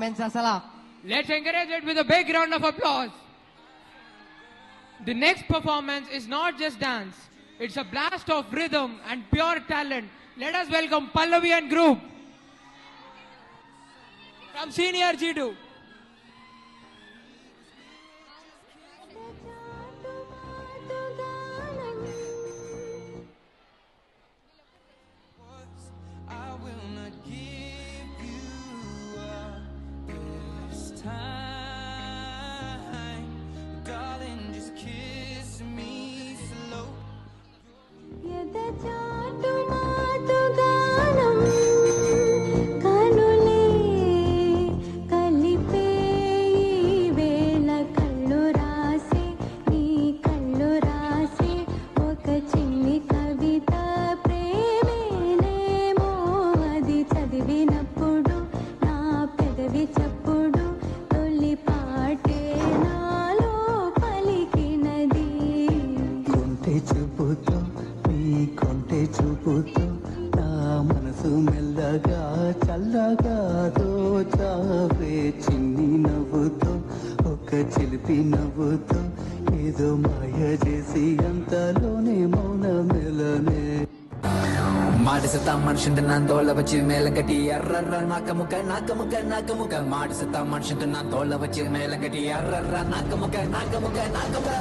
performance asala. Let's encourage it with a big round of applause. The next performance is not just dance. It's a blast of rhythm and pure talent. Let us welcome Pallavi and group from Senior G2. మనుషుంటే నా తోళ్ళ వచ్చి మేలగటి ఎర్రర్ర నాకముక మాడిసతా మనుషుంటే నా తోళ్ళ వచ్చి మేలగటి ఎర్రర్ర నాకముక ఎర్రర్ర నాకముక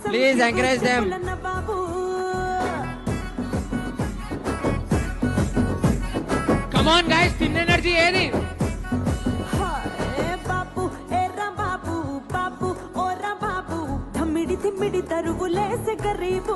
Please encourage them. Come on guys, thin energy edi. తిమ్మిడి తరుగులేసే గరీబు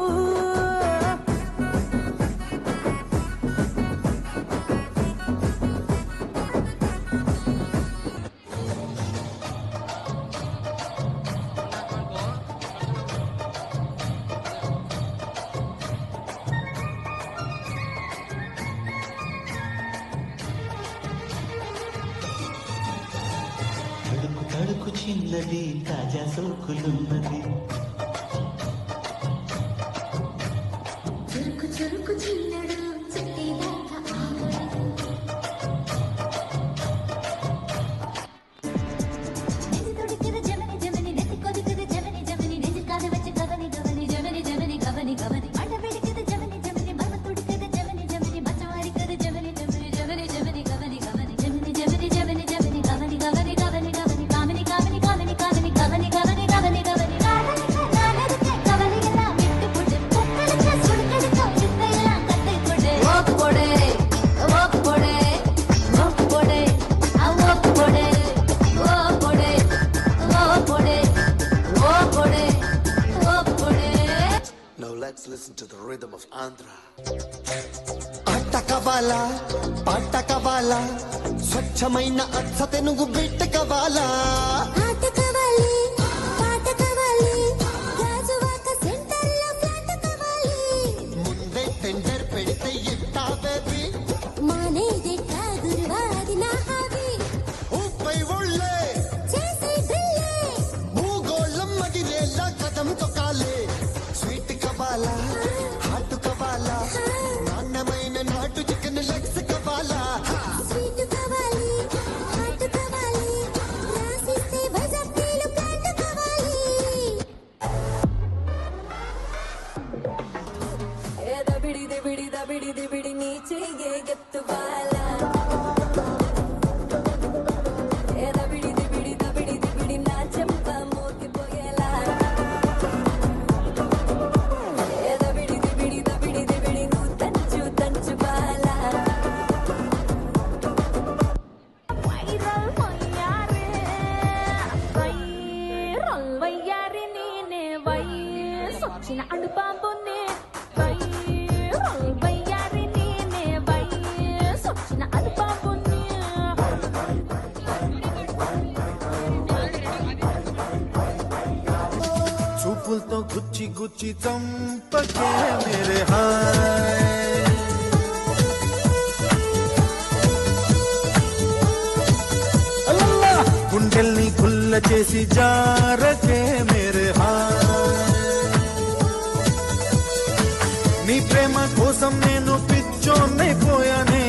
తడుకు చిన్నది తాజా సోకులున్నది చురుకు చిన్నడు Listen to the rhythm of Andhra. Attakavalla, pattakavalla, swachhamaina aksate nuvu bittakavalla. ఆటకవాలి పాటకవాలి రాజువాక centre లో flat కావాలి ముందే టెండర్ పెడితే ఎట్టా బేబీ మానేదెట్ట గురువాది నా హాబీ ఊపై ఒళ్ళే చేసే డ్రిల్లే భూగోళం మదిరేలా కదం తొక్కాలే స్వీట్ కవాలా హాట్ కవాలా నాణ్యమైన నాటు చికెన్ లెగ్స్ కవాలా స్వీట్ కావాలి హాట్ కావాలి రాసిస్తే బజార్లో ప్లాట్ కావాలి ఏ దబిడి నీ చెయ్యే గెత్తువాలా ఏ దబిడి నా చెంప మోగిపోయేలా ఏ దబిడి నువ్వు తంచు బాలా వైరల్ వయ్యారి నేనే సొచ్చిన అడుపాబునే వయ్యారి నేనే సొచ్చిన అడుపాబునే నవ్వులతో గుచ్చి గుచ్చి చంపకే మేరే హాయ్ అల్లల్లా గుండెల్ని గుల్ల చేసి జారకే మేరే హాయ్ నీ ప్రేమ కోసం నేను పిచ్చోన్నైపోయానే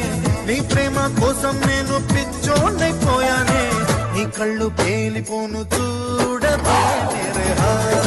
నీ ప్రేమ కోసం నేను పిచ్చోన్నైపోయానే నీ కళ్ళు పేలిపోను చూడవే మేరే హాయ్